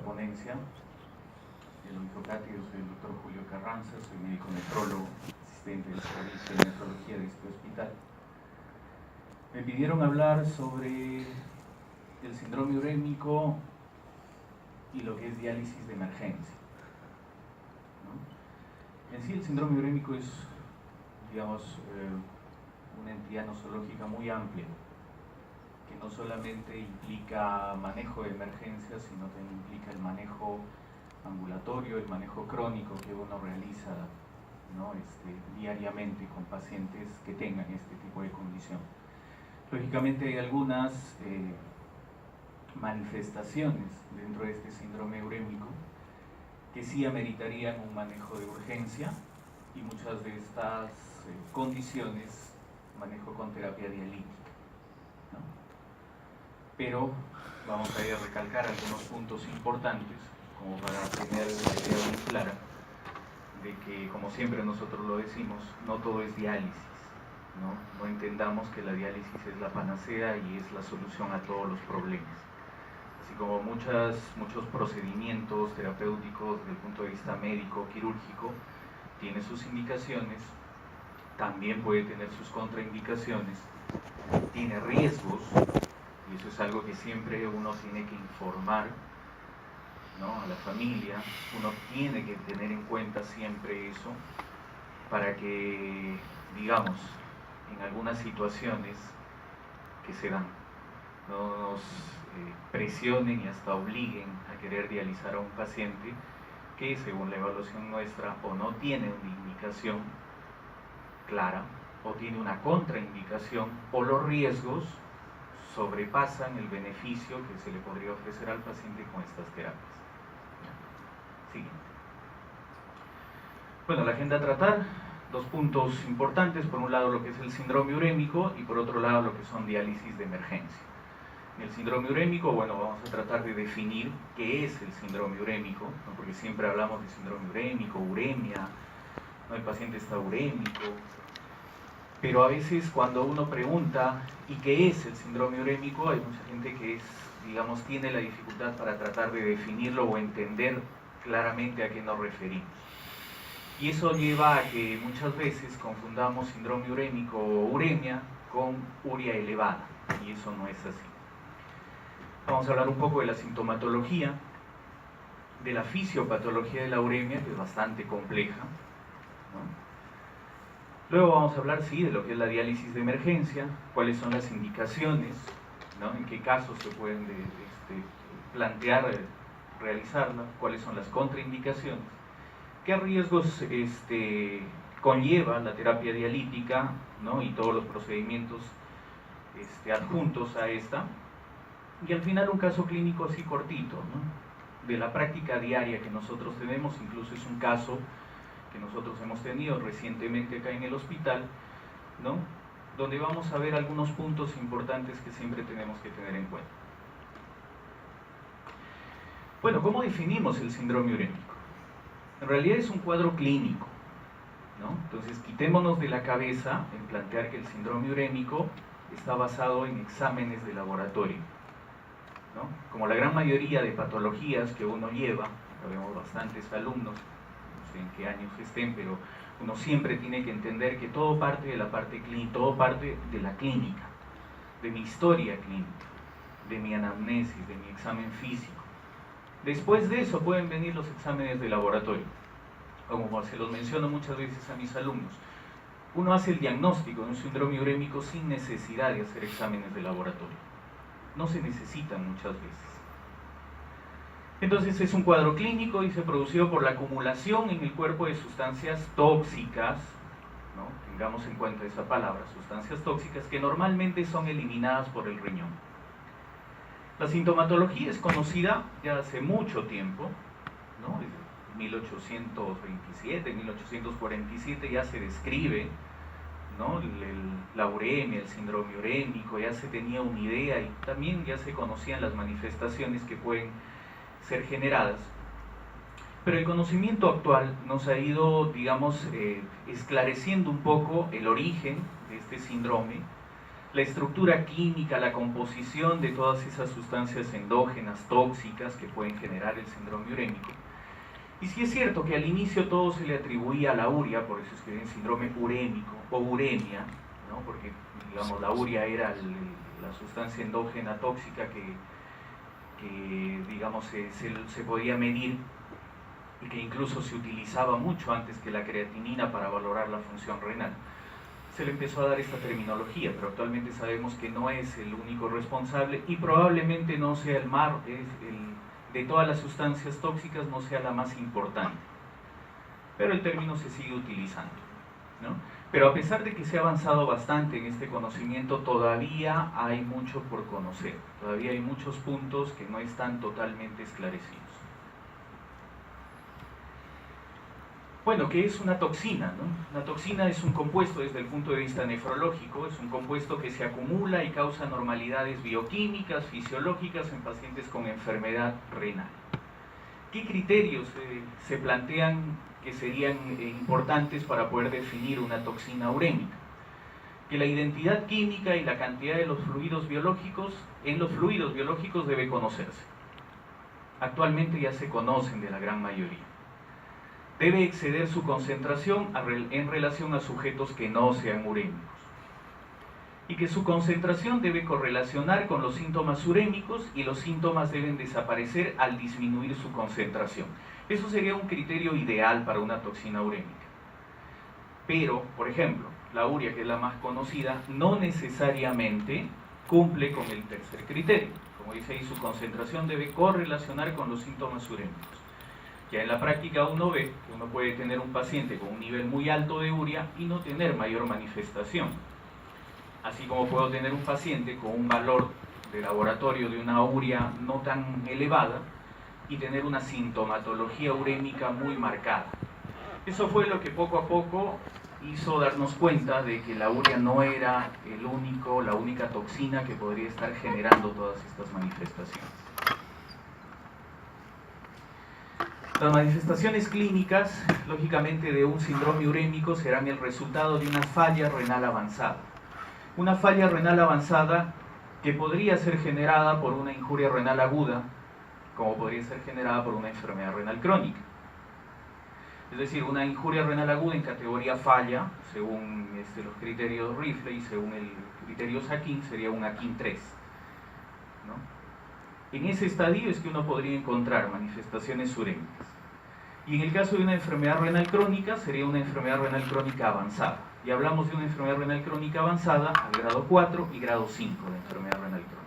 ponencia. Lo hizo Katy, yo soy el doctor Julio Carranza, soy médico nefrólogo, asistente del servicio de nefrología de este hospital. Me pidieron hablar sobre el síndrome urémico y lo que es diálisis de emergencia, ¿no? En sí el síndrome urémico es, digamos, una entidad nosológica muy amplia, que no solamente implica manejo de emergencias, sino también implica el manejo ambulatorio, el manejo crónico que uno realiza, ¿no? Diariamente con pacientes que tengan este tipo de condición. Lógicamente hay algunas manifestaciones dentro de este síndrome urémico que sí ameritarían un manejo de urgencia, y muchas de estas condiciones manejo con terapia dialítica, ¿no? Pero vamos a ir a recalcar algunos puntos importantes como para tener la idea muy clara de que, como siempre nosotros lo decimos, no todo es diálisis, ¿no? No entendamos que la diálisis es la panacea y es la solución a todos los problemas. Así como muchos procedimientos terapéuticos desde el punto de vista médico, quirúrgico, tiene sus indicaciones, también puede tener sus contraindicaciones, tiene riesgos, y eso es algo que siempre uno tiene que informar, ¿no?, a la familia. Uno tiene que tener en cuenta siempre eso para que, digamos, en algunas situaciones que se dan, no nos presionen y hasta obliguen a querer dializar a un paciente que, según la evaluación nuestra, o no tiene una indicación clara, o tiene una contraindicación, o los riesgos sobrepasan el beneficio que se le podría ofrecer al paciente con estas terapias. Siguiente. Bueno, la agenda a tratar, dos puntos importantes: por un lado lo que es el síndrome urémico y por otro lado lo que son diálisis de emergencia. En el síndrome urémico, bueno, vamos a tratar de definir qué es el síndrome urémico, ¿no? Porque siempre hablamos de síndrome urémico, uremia, ¿no? El paciente está urémico, pero a veces cuando uno pregunta ¿y qué es el síndrome urémico?, hay mucha gente que digamos, tiene la dificultad para tratar de definirlo o entender claramente a qué nos referimos. Y eso lleva a que muchas veces confundamos síndrome urémico o uremia con urea elevada, y eso no es así. Vamos a hablar un poco de la sintomatología, de la fisiopatología de la uremia, que es bastante compleja, ¿no? Luego vamos a hablar, sí, de lo que es la diálisis de emergencia, cuáles son las indicaciones, ¿no?, en qué casos se pueden plantear realizarla, cuáles son las contraindicaciones, qué riesgos conlleva la terapia dialítica, ¿no?, y todos los procedimientos adjuntos a esta, y al final un caso clínico así cortito, ¿no?, de la práctica diaria que nosotros tenemos. Incluso es un caso que nosotros hemos tenido recientemente acá en el hospital, ¿no?, donde vamos a ver algunos puntos importantes que siempre tenemos que tener en cuenta. Bueno, ¿cómo definimos el síndrome urémico? En realidad es un cuadro clínico, ¿no? Entonces quitémonos de la cabeza en plantear que el síndrome urémico está basado en exámenes de laboratorio, ¿no? Como la gran mayoría de patologías que uno lleva, vemos bastantes alumnos, no sé en qué años estén, pero uno siempre tiene que entender que todo parte de la parte clínica, todo parte de la clínica, de mi historia clínica, de mi anamnesis, de mi examen físico. Después de eso pueden venir los exámenes de laboratorio. Como se los menciono muchas veces a mis alumnos, uno hace el diagnóstico de un síndrome urémico sin necesidad de hacer exámenes de laboratorio. No se necesitan muchas veces. Entonces es un cuadro clínico y se producido por la acumulación en el cuerpo de sustancias tóxicas, ¿no?, tengamos en cuenta esa palabra, sustancias tóxicas, que normalmente son eliminadas por el riñón. La sintomatología es conocida ya hace mucho tiempo, ¿no? Desde 1827, 1847 ya se describe, ¿no?, la uremia, el síndrome urémico, ya se tenía una idea y también ya se conocían las manifestaciones que pueden ser generadas. Pero el conocimiento actual nos ha ido, digamos, esclareciendo un poco el origen de este síndrome, la estructura química, la composición de todas esas sustancias endógenas tóxicas que pueden generar el síndrome urémico. Y sí es cierto que al inicio todo se le atribuía a la urea, por eso escriben síndrome urémico o uremia, ¿no? Porque digamos, la urea era la sustancia endógena tóxica que digamos, se podía medir y que incluso se utilizaba mucho antes que la creatinina para valorar la función renal. Se le empezó a dar esta terminología, pero actualmente sabemos que no es el único responsable y probablemente no sea de todas las sustancias tóxicas no sea la más importante, pero el término se sigue utilizando, ¿no? Pero a pesar de que se ha avanzado bastante en este conocimiento, todavía hay mucho por conocer, todavía hay muchos puntos que no están totalmente esclarecidos. Bueno, ¿qué es una toxina, no? Una toxina es un compuesto desde el punto de vista nefrológico, es un compuesto que se acumula y causa anormalidades bioquímicas, fisiológicas en pacientes con enfermedad renal. ¿Qué criterios se plantean que serían importantes para poder definir una toxina urémica? Que la identidad química y la cantidad de los fluidos biológicos, en los fluidos biológicos debe conocerse. Actualmente ya se conocen de la gran mayoría. Debe exceder su concentración en relación a sujetos que no sean urémicos. Y que su concentración debe correlacionar con los síntomas urémicos y los síntomas deben desaparecer al disminuir su concentración. Eso sería un criterio ideal para una toxina urémica. Pero, por ejemplo, la urea, que es la más conocida, no necesariamente cumple con el tercer criterio. Como dice ahí, su concentración debe correlacionar con los síntomas urémicos. Ya en la práctica uno ve que uno puede tener un paciente con un nivel muy alto de urea y no tener mayor manifestación. Así como puedo tener un paciente con un valor de laboratorio de una urea no tan elevada y tener una sintomatología urémica muy marcada. Eso fue lo que poco a poco hizo darnos cuenta de que la urea no era la única toxina que podría estar generando todas estas manifestaciones. Las manifestaciones clínicas, lógicamente, de un síndrome urémico serán el resultado de una falla renal avanzada. Una falla renal avanzada que podría ser generada por una injuria renal aguda, como podría ser generada por una enfermedad renal crónica. Es decir, una injuria renal aguda en categoría falla, según los criterios Rifle y según el criterio Sakin, sería un Akin 3, ¿no? En ese estadio es que uno podría encontrar manifestaciones urémicas. Y en el caso de una enfermedad renal crónica, sería una enfermedad renal crónica avanzada. Y hablamos de una enfermedad renal crónica avanzada al grado 4 y grado 5 de enfermedad renal crónica.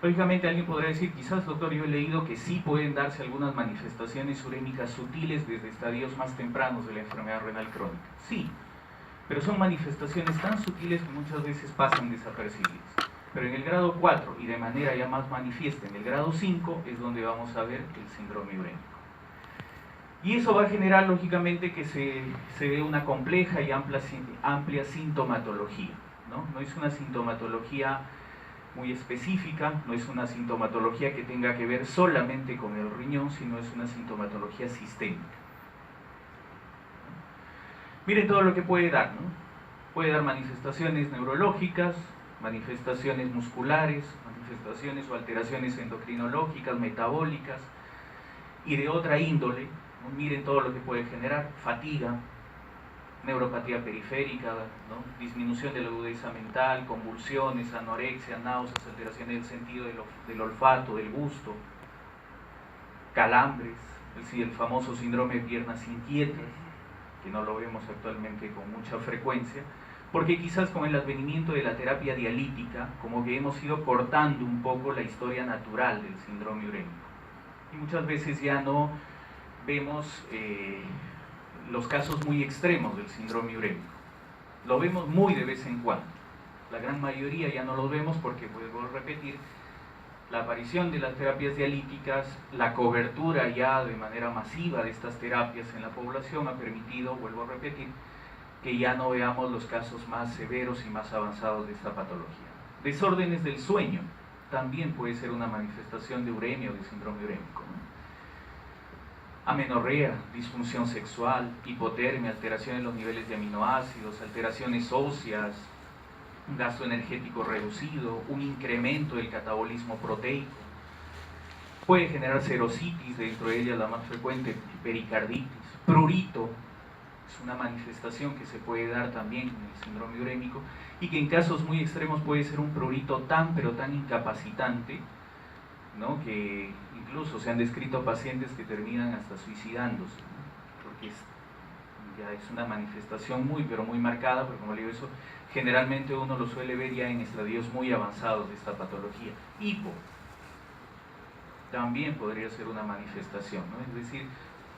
Lógicamente alguien podrá decir, quizás doctor, yo he leído que sí pueden darse algunas manifestaciones urémicas sutiles desde estadios más tempranos de la enfermedad renal crónica. Sí, pero son manifestaciones tan sutiles que muchas veces pasan desapercibidas. Pero en el grado 4 y de manera ya más manifiesta en el grado 5 es donde vamos a ver el síndrome urémico. Y eso va a generar lógicamente que se dé una compleja y amplia sintomatología, ¿no? No es una sintomatología muy específica, no es una sintomatología que tenga que ver solamente con el riñón, sino es una sintomatología sistémica. Miren todo lo que puede dar, ¿no? Puede dar manifestaciones neurológicas, manifestaciones musculares, manifestaciones o alteraciones endocrinológicas, metabólicas y de otra índole, ¿no? Miren todo lo que puede generar: fatiga, neuropatía periférica, ¿no? Disminución de la agudeza mental, convulsiones, anorexia, náuseas, alteraciones del sentido del olfato, del gusto, calambres, el famoso síndrome de piernas inquietas, que no lo vemos actualmente con mucha frecuencia, porque quizás con el advenimiento de la terapia dialítica, como que hemos ido cortando un poco la historia natural del síndrome urémico. Y muchas veces ya no vemos los casos muy extremos del síndrome urémico. Lo vemos muy de vez en cuando. La gran mayoría ya no lo vemos porque, vuelvo a repetir, la aparición de las terapias dialíticas, la cobertura ya de manera masiva de estas terapias en la población ha permitido, vuelvo a repetir, que ya no veamos los casos más severos y más avanzados de esta patología. Desórdenes del sueño también puede ser una manifestación de uremia o de síndrome urémico, ¿no? Amenorrea, disfunción sexual, hipotermia, alteración en los niveles de aminoácidos, alteraciones óseas, un gasto energético reducido, un incremento del catabolismo proteico. Puede generar serositis, dentro de ellas la más frecuente, pericarditis, prurito, es una manifestación que se puede dar también en el síndrome urémico y que en casos muy extremos puede ser un prurito pero tan incapacitante, ¿no?, que incluso se han descrito pacientes que terminan hasta suicidándose, ¿no?, porque ya es una manifestación muy marcada, pero como le digo, eso generalmente uno lo suele ver ya en estadios muy avanzados de esta patología. Hipo también podría ser una manifestación, ¿no? Es decir,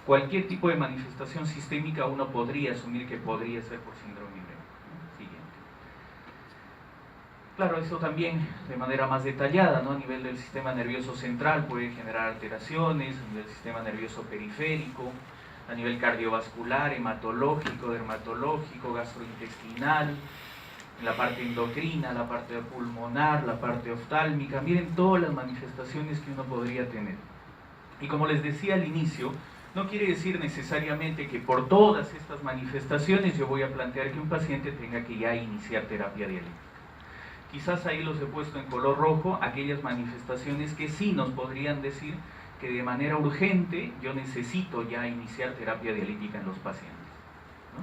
cualquier tipo de manifestación sistémica uno podría asumir que podría ser por síndrome urémico, ¿no? Siguiente. Claro, eso también de manera más detallada, ¿no? A nivel del sistema nervioso central puede generar alteraciones, a nivel del sistema nervioso periférico, a nivel cardiovascular, hematológico, dermatológico, gastrointestinal, en la parte endocrina, la parte pulmonar, la parte oftálmica. Miren todas las manifestaciones que uno podría tener. Y como les decía al inicio, no quiere decir necesariamente que por todas estas manifestaciones yo voy a plantear que un paciente tenga que ya iniciar terapia dialítica. Quizás ahí los he puesto en color rojo, aquellas manifestaciones que sí nos podrían decir que de manera urgente yo necesito ya iniciar terapia dialítica en los pacientes, ¿no?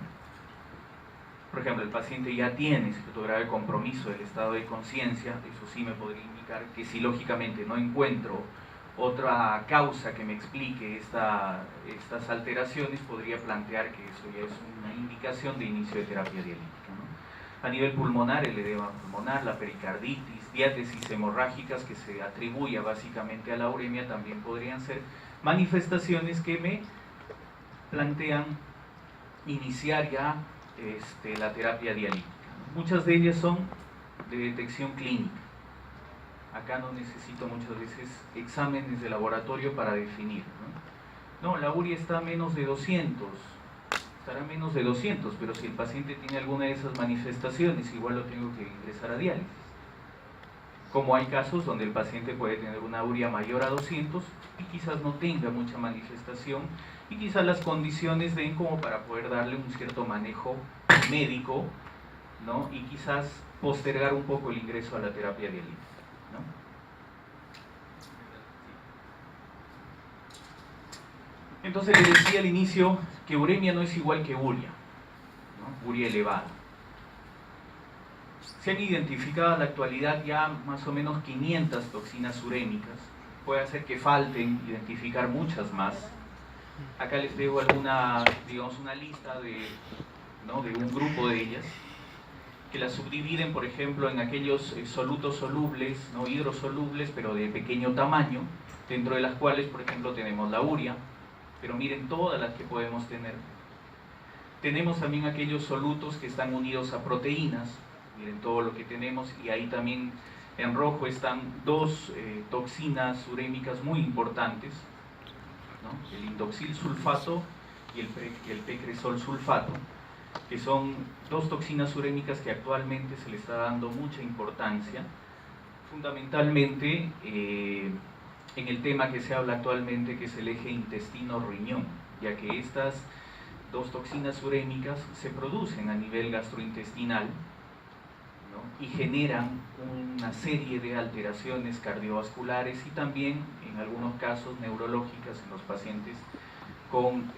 Por ejemplo, el paciente ya tiene cierto grado de compromiso del estado de conciencia, eso sí me podría indicar que si lógicamente no encuentro otra causa que me explique estas alteraciones, podría plantear que eso ya es una indicación de inicio de terapia dialítica, ¿no? A nivel pulmonar, el edema pulmonar, la pericarditis, diátesis hemorrágicas que se atribuye básicamente a la uremia, también podrían ser manifestaciones que me plantean iniciar ya la terapia dialítica, ¿no? Muchas de ellas son de detección clínica. Acá no necesito muchas veces exámenes de laboratorio para definir, ¿no? No, la urea está a menos de 200, estará a menos de 200, pero si el paciente tiene alguna de esas manifestaciones, igual lo tengo que ingresar a diálisis. Como hay casos donde el paciente puede tener una urea mayor a 200 y quizás no tenga mucha manifestación y quizás las condiciones den como para poder darle un cierto manejo médico, ¿no? Y quizás postergar un poco el ingreso a la terapia dialítica, ¿no? Entonces les decía al inicio que uremia no es igual que urea, ¿no? Urea elevada. Se han identificado en la actualidad ya más o menos 500 toxinas urémicas. Puede ser que falten identificar muchas más. Acá les dejo alguna, digamos, una lista de un grupo de ellas, que las subdividen, por ejemplo, en aquellos solutos solubles, no hidrosolubles, pero de pequeño tamaño, dentro de las cuales, por ejemplo, tenemos la urea, pero miren todas las que podemos tener. Tenemos también aquellos solutos que están unidos a proteínas, miren todo lo que tenemos, y ahí también en rojo están dos toxinas urémicas muy importantes, ¿no? El indoxil sulfato y el pecresol sulfato, que son dos toxinas urémicas que actualmente se le está dando mucha importancia, fundamentalmente en el tema que se habla actualmente, que es el eje intestino-riñón, ya que estas dos toxinas urémicas se producen a nivel gastrointestinal, ¿no? Y generan una serie de alteraciones cardiovasculares y también en algunos casos neurológicas en los pacientes con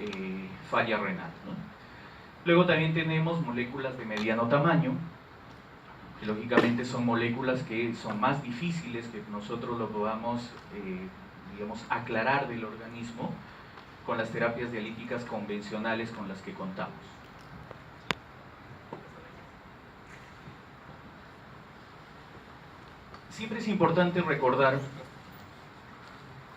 falla renal, ¿no? Luego también tenemos moléculas de mediano tamaño, que lógicamente son moléculas que son más difíciles que nosotros lo podamos digamos, aclarar del organismo con las terapias dialíticas convencionales con las que contamos. Siempre es importante recordar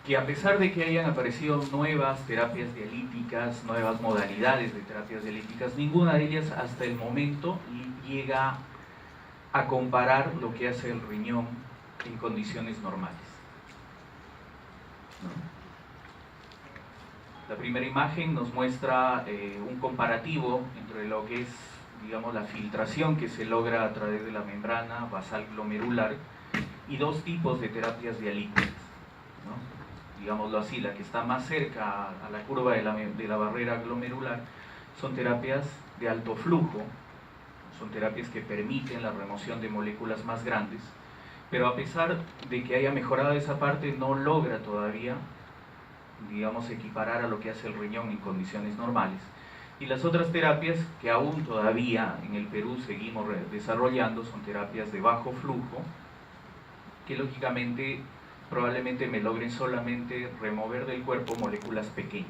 que a pesar de que hayan aparecido nuevas terapias dialíticas, nuevas modalidades de terapias dialíticas, ninguna de ellas hasta el momento llega a comparar lo que hace el riñón en condiciones normales, ¿no? La primera imagen nos muestra un comparativo entre lo que es, digamos, la filtración que se logra a través de la membrana basal glomerular y dos tipos de terapias dialíticas, ¿no? Digámoslo así, la que está más cerca a la curva de la barrera glomerular son terapias de alto flujo, son terapias que permiten la remoción de moléculas más grandes, pero a pesar de que haya mejorado esa parte, no logra todavía, digamos, equiparar a lo que hace el riñón en condiciones normales. Y las otras terapias que aún todavía en el Perú seguimos desarrollando son terapias de bajo flujo, que lógicamente probablemente me logren solamente remover del cuerpo moléculas pequeñas.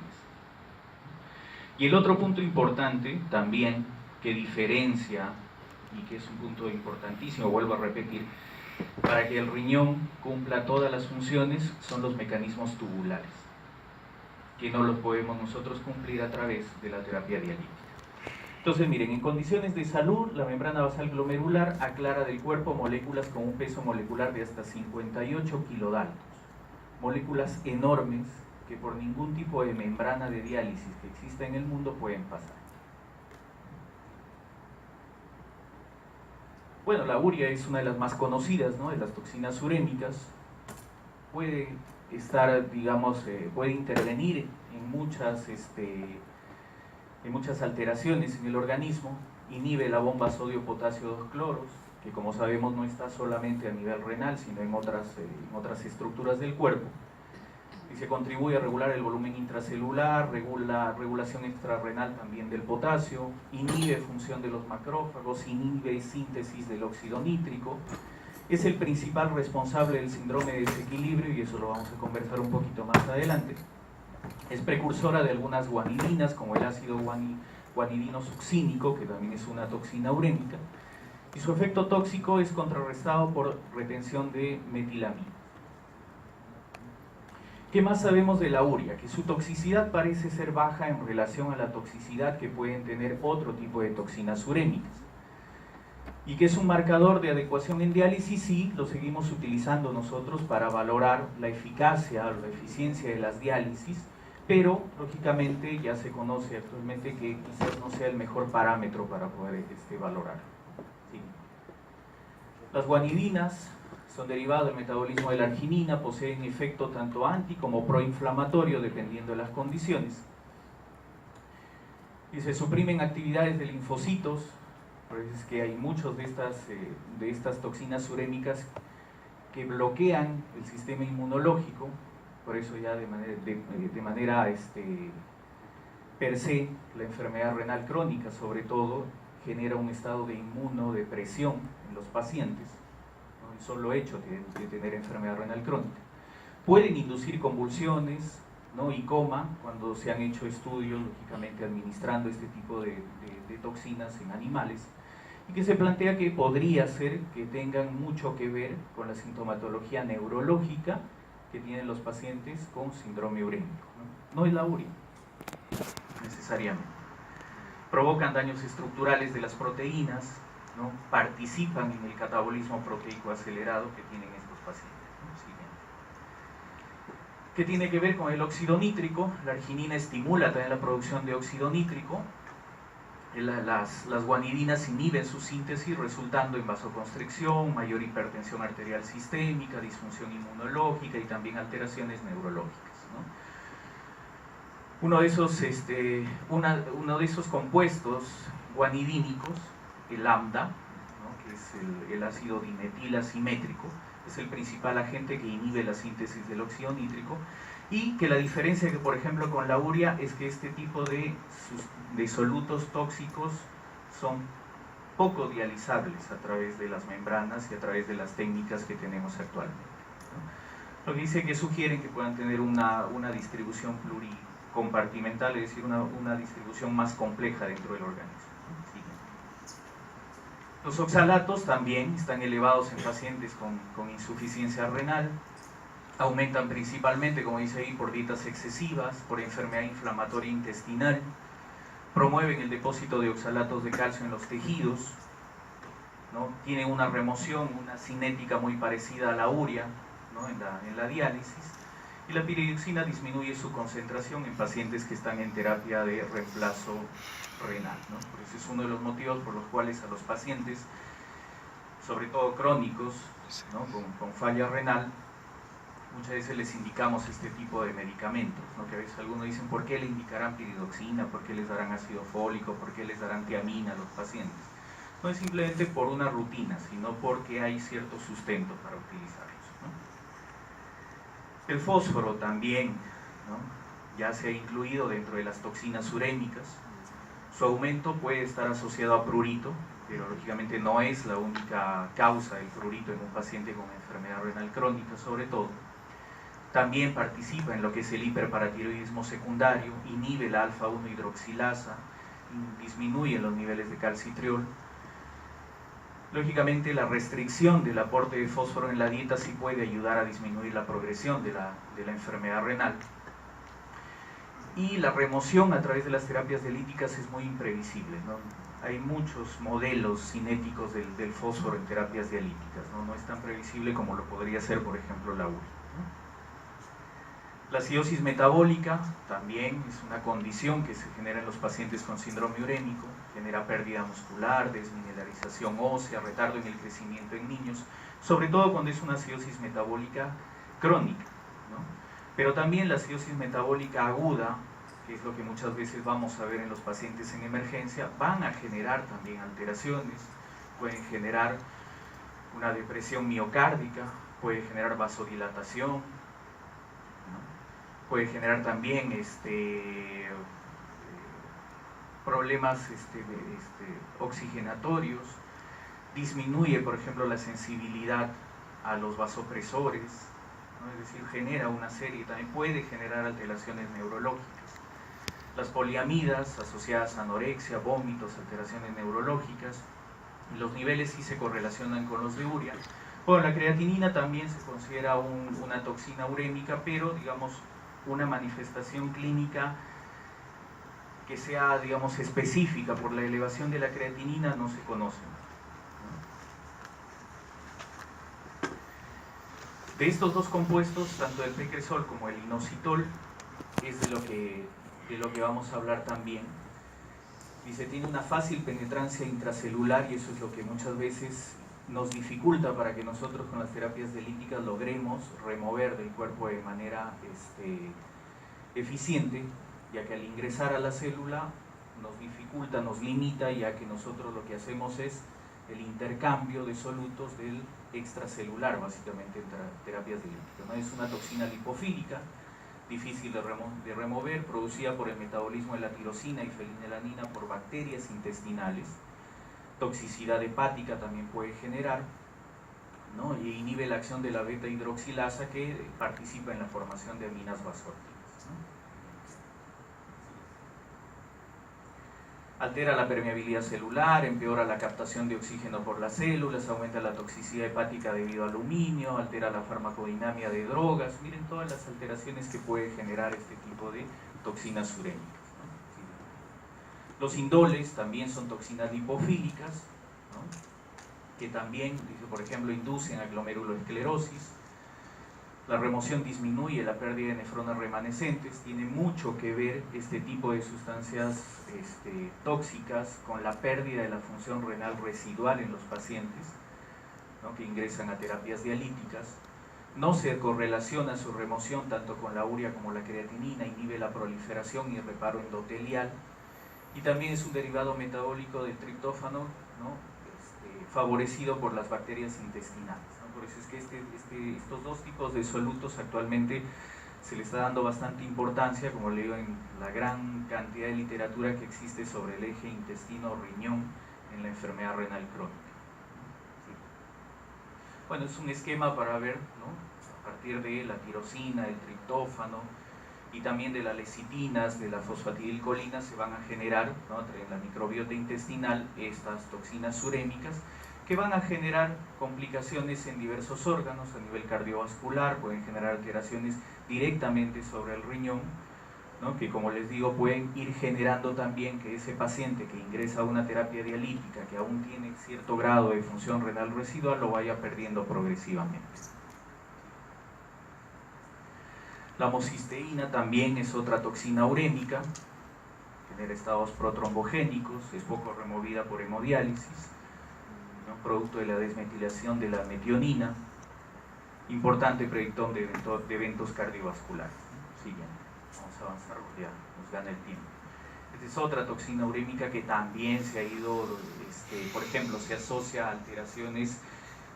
Y el otro punto importante también que diferencia, y que es un punto importantísimo, vuelvo a repetir, para que el riñón cumpla todas las funciones, son los mecanismos tubulares, que no los podemos nosotros cumplir a través de la terapia dialítica. Entonces miren, en condiciones de salud, la membrana basal glomerular aclara del cuerpo moléculas con un peso molecular de hasta 58 kilodaltos, moléculas enormes que por ningún tipo de membrana de diálisis que exista en el mundo pueden pasar. Bueno, la urea es una de las más conocidas, ¿no?, de las toxinas urémicas. Puede estar, digamos, puede intervenir en muchas alteraciones en el organismo, inhibe la bomba sodio-potasio 2 cloros, que como sabemos no está solamente a nivel renal, sino en otras estructuras del cuerpo, y se contribuye a regular el volumen intracelular, regulación extrarrenal también del potasio, inhibe función de los macrófagos, inhibe síntesis del óxido nítrico, es el principal responsable del síndrome de desequilibrio, y eso lo vamos a conversar un poquito más adelante. Es precursora de algunas guanidinas, como el ácido guanidino succínico, que también es una toxina urémica, y su efecto tóxico es contrarrestado por retención de metilamina. ¿Qué más sabemos de la urea? Que su toxicidad parece ser baja en relación a la toxicidad que pueden tener otro tipo de toxinas urémicas. Y que es un marcador de adecuación en diálisis, sí, lo seguimos utilizando nosotros para valorar la eficacia o la eficiencia de las diálisis, pero lógicamente ya se conoce actualmente que quizás no sea el mejor parámetro para poder valorar. Sí. Las guanidinas son derivados del metabolismo de la arginina, poseen efecto tanto anti como proinflamatorio dependiendo de las condiciones. Y se suprimen actividades de linfocitos, por eso es que hay muchos de estas toxinas urémicas que bloquean el sistema inmunológico, por eso ya de manera per se, la enfermedad renal crónica sobre todo genera un estado de inmunodepresión en los pacientes, ¿no?, el solo hecho de tener enfermedad renal crónica. Pueden inducir convulsiones, ¿no?, y coma, cuando se han hecho estudios, lógicamente administrando este tipo de toxinas en animales, y que se plantea que podría ser que tengan mucho que ver con la sintomatología neurológica que tienen los pacientes con síndrome urémico. No es la urea, necesariamente. Provocan daños estructurales de las proteínas, ¿no?, participan en el catabolismo proteico acelerado que tienen estos pacientes, ¿no? ¿Qué tiene que ver con el óxido nítrico? La arginina estimula también la producción de óxido nítrico. Las guanidinas inhiben su síntesis, resultando en vasoconstricción, mayor hipertensión arterial sistémica, disfunción inmunológica y también alteraciones neurológicas, ¿no? Uno de esos compuestos guanidínicos, el lambda, ¿no?, que es el ácido dimetil asimétrico, es el principal agente que inhibe la síntesis del óxido nítrico, y que la diferencia que, por ejemplo, con la urea es que este tipo de solutos tóxicos son poco dializables a través de las membranas y a través de las técnicas que tenemos actualmente, ¿no? Lo que dice que sugieren que puedan tener una distribución pluricompartimental, es decir, una distribución más compleja dentro del organismo. Los oxalatos también están elevados en pacientes con insuficiencia renal, aumentan principalmente, como dice ahí, por dietas excesivas, por enfermedad inflamatoria intestinal, promueven el depósito de oxalatos de calcio en los tejidos, ¿no?, tienen una remoción, una cinética muy parecida a la urea, ¿no?, en la diálisis, y la piridoxina disminuye su concentración en pacientes que están en terapia de reemplazo renal, ¿no? Por eso es uno de los motivos por los cuales a los pacientes, sobre todo crónicos, ¿no?, con falla renal, muchas veces les indicamos este tipo de medicamentos, ¿no?, que a veces algunos dicen, ¿por qué le indicarán piridoxina? ¿Por qué les darán ácido fólico? ¿Por qué les darán tiamina a los pacientes? no es simplemente por una rutina, sino porque hay cierto sustento para utilizarlos, ¿no? El fósforo también, ¿no?, ya se ha incluido dentro de las toxinas urémicas. Su aumento puede estar asociado a prurito, pero lógicamente no es la única causa del prurito en un paciente con enfermedad renal crónica, sobre todo. También participa en lo que es el hiperparatiroidismo secundario, inhibe la alfa-1 hidroxilasa, disminuye los niveles de calcitriol. Lógicamente, la restricción del aporte de fósforo en la dieta sí puede ayudar a disminuir la progresión de la enfermedad renal. Y la remoción a través de las terapias dialíticas es muy imprevisible, ¿no? Hay muchos modelos cinéticos del fósforo en terapias dialíticas, ¿no? No es tan previsible como lo podría ser, por ejemplo, la urea, ¿no? La acidosis metabólica también es una condición que se genera en los pacientes con síndrome urémico, genera pérdida muscular, desmineralización ósea, retardo en el crecimiento en niños, sobre todo cuando es una acidosis metabólica crónica, ¿no? Pero también la acidosis metabólica aguda, que es lo que muchas veces vamos a ver en los pacientes en emergencia, van a generar también alteraciones, pueden generar una depresión miocárdica, puede generar vasodilatación, puede generar también problemas oxigenatorios, disminuye, por ejemplo, la sensibilidad a los vasopresores, ¿no? Es decir, genera una serie, también puede generar alteraciones neurológicas. Las poliamidas asociadas a anorexia, vómitos, alteraciones neurológicas, y los niveles sí se correlacionan con los de urea. Bueno, la creatinina también se considera una toxina urémica, pero digamos una manifestación clínica que sea, digamos, específica por la elevación de la creatinina no se conoce, ¿no? De estos dos compuestos, tanto el pecresol como el inositol, es de lo que vamos a hablar también. Dice, tiene una fácil penetrancia intracelular y eso es lo que muchas veces nos dificulta para que nosotros con las terapias dialíticas logremos remover del cuerpo de manera eficiente, ya que al ingresar a la célula nos dificulta, nos limita, ya que nosotros lo que hacemos es el intercambio de solutos del extracelular, básicamente en terapias dialíticas, ¿no? Es una toxina lipofílica, difícil de remover, producida por el metabolismo de la tirosina y fenilalanina por bacterias intestinales. Toxicidad hepática también puede generar, ¿no? Y inhibe la acción de la beta hidroxilasa que participa en la formación de aminas vasóactivas, ¿no? Altera la permeabilidad celular, empeora la captación de oxígeno por las células, aumenta la toxicidad hepática debido al aluminio, altera la farmacodinamia de drogas. Miren todas las alteraciones que puede generar este tipo de toxinas urémicas, ¿no? Los indoles también son toxinas lipofílicas, ¿no?, que también, por ejemplo, inducen a glomerulosclerosis. La remoción disminuye la pérdida de nefronas remanescentes. Tiene mucho que ver este tipo de sustancias tóxicas con la pérdida de la función renal residual en los pacientes, ¿no?, que ingresan a terapias dialíticas. No se correlaciona su remoción tanto con la urea como la creatinina, inhibe la proliferación y el reparo endotelial. Y también es un derivado metabólico del triptófano, ¿no?, favorecido por las bacterias intestinales, ¿no? Por eso es que estos dos tipos de solutos actualmente se le está dando bastante importancia, como le digo, en la gran cantidad de literatura que existe sobre el eje intestino-riñón en la enfermedad renal crónica. ¿Sí? Bueno, es un esquema para ver, ¿no?, a partir de la tirosina, el triptófano y también de las lecitinas, de la fosfatidilcolina, se van a generar, ¿no?, en la microbiota intestinal estas toxinas urémicas que van a generar complicaciones en diversos órganos a nivel cardiovascular, pueden generar alteraciones directamente sobre el riñón, ¿no?, que, como les digo, pueden ir generando también que ese paciente que ingresa a una terapia dialítica que aún tiene cierto grado de función renal residual lo vaya perdiendo progresivamente. La homocisteína también es otra toxina urémica, genera estados protrombogénicos, es poco removida por hemodiálisis, ¿no?, producto de la desmetilación de la metionina, importante predictor de eventos cardiovasculares. Siguiente, vamos a avanzar, ya nos gana el tiempo. Esta es otra toxina urémica que también se ha ido, por ejemplo, se asocia a alteraciones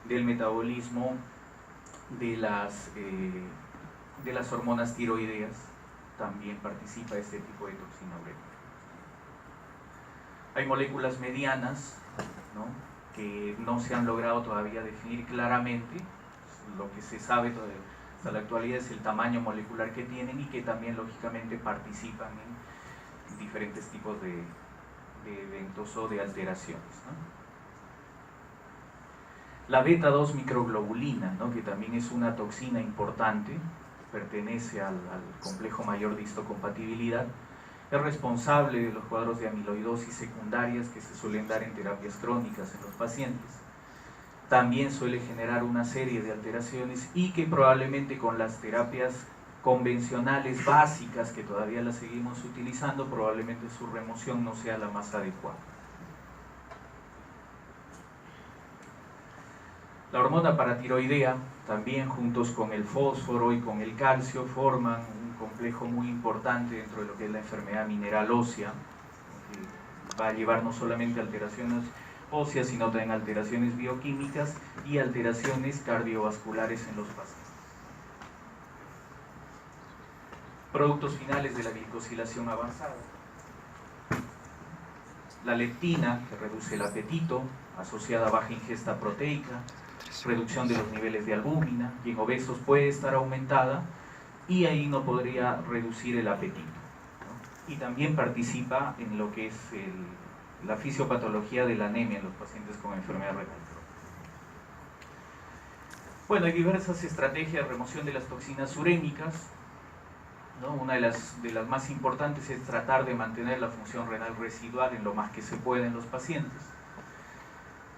del metabolismo de las hormonas tiroideas, también participa este tipo de toxina urémica. Hay moléculas medianas, ¿no?, que no se han logrado todavía definir claramente. Lo que se sabe hasta la actualidad es el tamaño molecular que tienen y que también lógicamente participan en diferentes tipos de eventos o de alteraciones, ¿no? La beta-2 microglobulina, ¿no?, que también es una toxina importante, pertenece al complejo mayor de histocompatibilidad, es responsable de los cuadros de amiloidosis secundarias que se suelen dar en terapias crónicas en los pacientes. También suele generar una serie de alteraciones y que probablemente con las terapias convencionales básicas que todavía las seguimos utilizando, probablemente su remoción no sea la más adecuada. La hormona paratiroidea, también juntos con el fósforo y con el calcio, forman un complejo muy importante dentro de lo que es la enfermedad mineral ósea, que va a llevar no solamente alteraciones óseas, sino también alteraciones bioquímicas y alteraciones cardiovasculares en los pacientes. Productos finales de la glicosilación avanzada. La leptina, que reduce el apetito, asociada a baja ingesta proteica, reducción de los niveles de albúmina, y en obesos puede estar aumentada y ahí no podría reducir el apetito, ¿no? Y también participa en lo que es la fisiopatología de la anemia en los pacientes con enfermedad renal. Bueno, hay diversas estrategias de remoción de las toxinas urémicas, ¿no? Una de las más importantes es tratar de mantener la función renal residual en lo más que se pueda en los pacientes.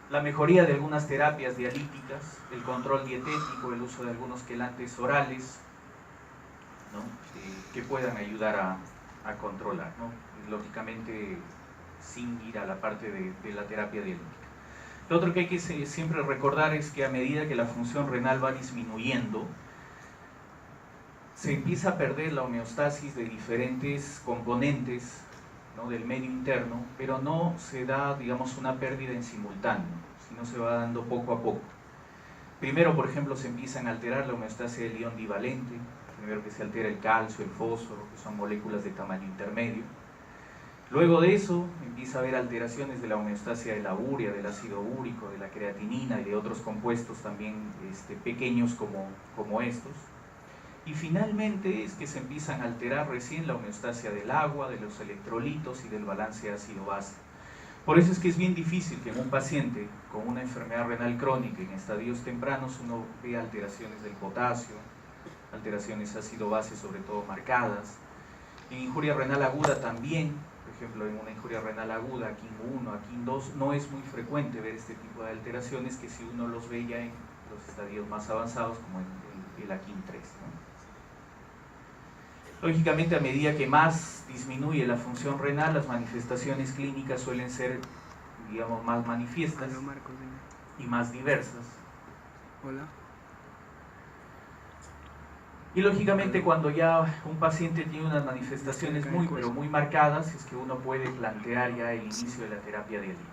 La mejoría de algunas terapias dialíticas, el control dietético, el uso de algunos quelantes orales, ¿no?, que puedan ayudar a controlar, ¿no?, lógicamente sin ir a la parte de la terapia dialítica. Lo otro que hay que siempre recordar es que a medida que la función renal va disminuyendo, se empieza a perder la homeostasis de diferentes componentes, ¿no?, del medio interno, pero no se da, digamos, una pérdida en simultáneo, sino se va dando poco a poco. Primero, por ejemplo, se empiezan a alterar la homeostasia del ion divalente, primero que se altera el calcio, el fósforo, que son moléculas de tamaño intermedio. Luego de eso empieza a haber alteraciones de la homeostasia de la urea, del ácido úrico, de la creatinina y de otros compuestos también pequeños como estos. Y finalmente es que se empiezan a alterar recién la homeostasia del agua, de los electrolitos y del balance ácido-base. Por eso es que es bien difícil que en un paciente con una enfermedad renal crónica en estadios tempranos uno vea alteraciones del potasio, alteraciones ácido-base sobre todo marcadas. En injuria renal aguda también, por ejemplo, en una injuria renal aguda, AKIN 1, AKIN 2, no es muy frecuente ver este tipo de alteraciones que si uno los ve ya en los estadios más avanzados como en el AKIN 3, ¿no? Lógicamente, a medida que más disminuye la función renal, las manifestaciones clínicas suelen ser, digamos, más manifiestas y más diversas. Hola. Y lógicamente cuando ya un paciente tiene unas manifestaciones pero muy marcadas, es que uno puede plantear ya el inicio de la terapia dialítica.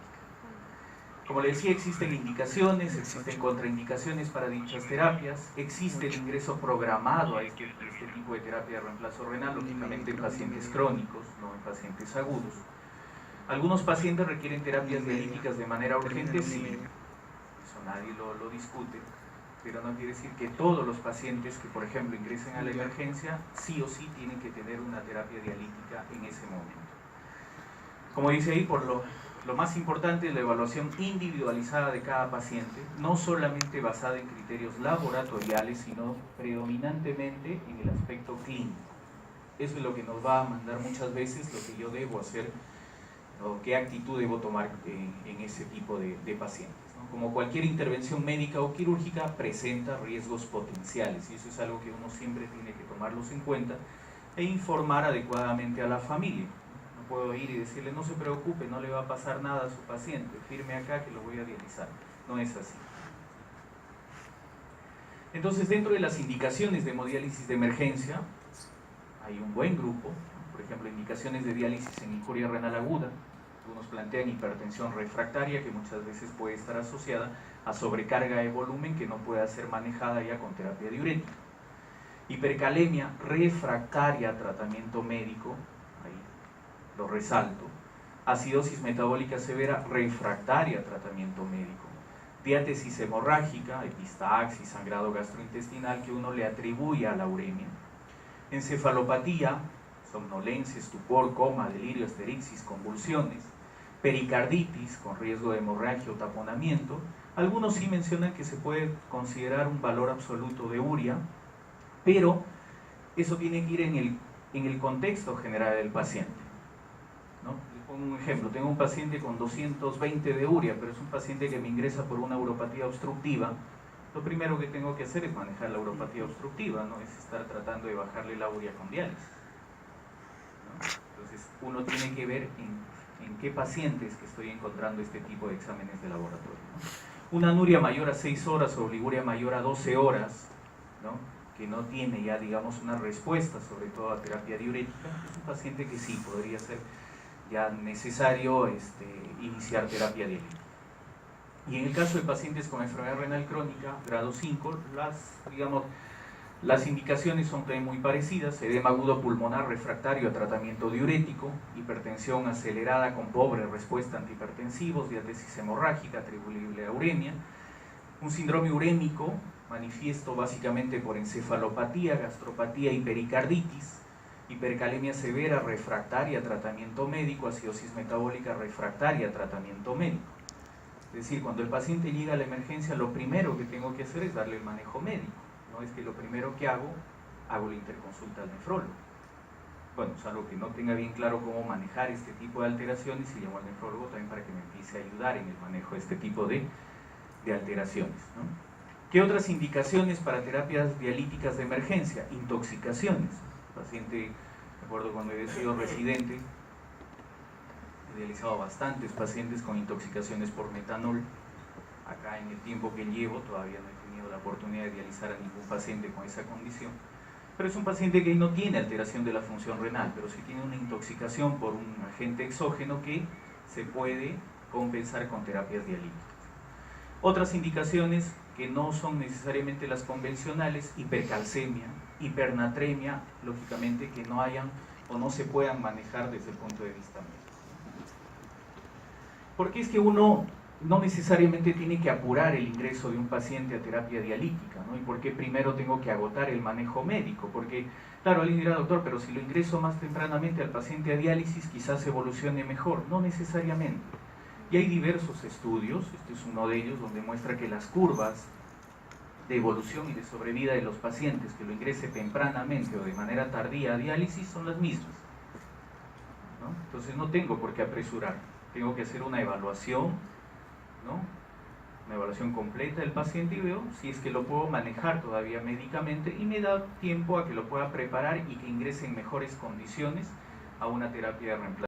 Como le decía, existen indicaciones, existen contraindicaciones para dichas terapias, existe el ingreso programado a este tipo de terapia de reemplazo renal, lógicamente en pacientes crónicos, no en pacientes agudos. Algunos pacientes requieren terapias dialíticas de manera urgente, sí, eso nadie lo discute, pero no quiere decir que todos los pacientes que, por ejemplo, ingresen a la emergencia, sí o sí tienen que tener una terapia dialítica en ese momento. Como dice ahí, por lo más importante es la evaluación individualizada de cada paciente, no solamente basada en criterios laboratoriales, sino predominantemente en el aspecto clínico. Eso es lo que nos va a mandar muchas veces lo que yo debo hacer o qué actitud debo tomar en ese tipo de pacientes, ¿no? Como cualquier intervención médica o quirúrgica, presenta riesgos potenciales y eso es algo que uno siempre tiene que tomarlos en cuenta e informar adecuadamente a la familia. No puedo ir y decirle, no se preocupe, no le va a pasar nada a su paciente, firme acá que lo voy a dializar. No es así. Entonces, dentro de las indicaciones de hemodiálisis de emergencia, hay un buen grupo, por ejemplo, indicaciones de diálisis en injuria renal aguda. Algunos plantean hipertensión refractaria, que muchas veces puede estar asociada a sobrecarga de volumen que no puede ser manejada ya con terapia diurética. Hipercalemia refractaria a tratamiento médico, ahí lo resalto. Acidosis metabólica severa refractaria a tratamiento médico. Diátesis hemorrágica, epistaxis, sangrado gastrointestinal que uno le atribuye a la uremia. Encefalopatía, somnolencia, estupor, coma, delirio, esterixis, convulsiones. Pericarditis con riesgo de hemorragia o taponamiento. Algunos sí mencionan que se puede considerar un valor absoluto de urea, pero eso tiene que ir en el contexto general del paciente, ¿no? Les pongo un ejemplo: tengo un paciente con 220 de urea, pero es un paciente que me ingresa por una uropatía obstructiva. Lo primero que tengo que hacer es manejar la uropatía obstructiva, no es estar tratando de bajarle la urea con diálisis, ¿no? Entonces uno tiene que ver en qué pacientes que estoy encontrando este tipo de exámenes de laboratorio, ¿no? Una anuria mayor a 6 horas o oliguria mayor a 12 horas, ¿no?, que no tiene ya, digamos, una respuesta, sobre todo a terapia diurética, es un paciente que sí podría ser ya necesario iniciar terapia diurética. Y en el caso de pacientes con enfermedad renal crónica, grado 5, las indicaciones son también muy parecidas: edema agudo pulmonar refractario a tratamiento diurético, hipertensión acelerada con pobre respuesta a antihipertensivos, diátesis hemorrágica atribuible a uremia, un síndrome urémico manifiesto básicamente por encefalopatía, gastropatía y pericarditis, hipercalemia severa refractaria a tratamiento médico, acidosis metabólica refractaria a tratamiento médico. Es decir, cuando el paciente llega a la emergencia, lo primero que tengo que hacer es darle el manejo médico. No es que lo primero que hago la interconsulta al nefrólogo. Bueno, salvo que no tenga bien claro cómo manejar este tipo de alteraciones, y llamo al nefrólogo también para que me empiece a ayudar en el manejo de este tipo de alteraciones, ¿no? ¿Qué otras indicaciones para terapias dialíticas de emergencia? Intoxicaciones. Paciente, me acuerdo cuando he sido residente, he realizado bastantes pacientes con intoxicaciones por metanol. Acá en el tiempo que llevo todavía no he tenido la oportunidad de dializar a ningún paciente con esa condición, pero es un paciente que no tiene alteración de la función renal, pero sí tiene una intoxicación por un agente exógeno que se puede compensar con terapias dialíticas. Otras indicaciones que no son necesariamente las convencionales: hipercalcemia, hipernatremia, lógicamente que no hayan o no se puedan manejar desde el punto de vista médico. Porque es que uno no necesariamente tiene que apurar el ingreso de un paciente a terapia dialítica, ¿no? ¿Y por qué primero tengo que agotar el manejo médico? Porque, claro, alguien dirá: doctor, pero si lo ingreso más tempranamente al paciente a diálisis, quizás evolucione mejor. No necesariamente. Y hay diversos estudios, este es uno de ellos, donde muestra que las curvas de evolución y de sobrevida de los pacientes que lo ingrese tempranamente o de manera tardía a diálisis son las mismas, ¿no? Entonces no tengo por qué apresurar, tengo que hacer una evaluación, ¿no?, una evaluación completa del paciente, y veo si es que lo puedo manejar todavía médicamente, y me da tiempo a que lo pueda preparar y que ingrese en mejores condiciones a una terapia de reemplazo.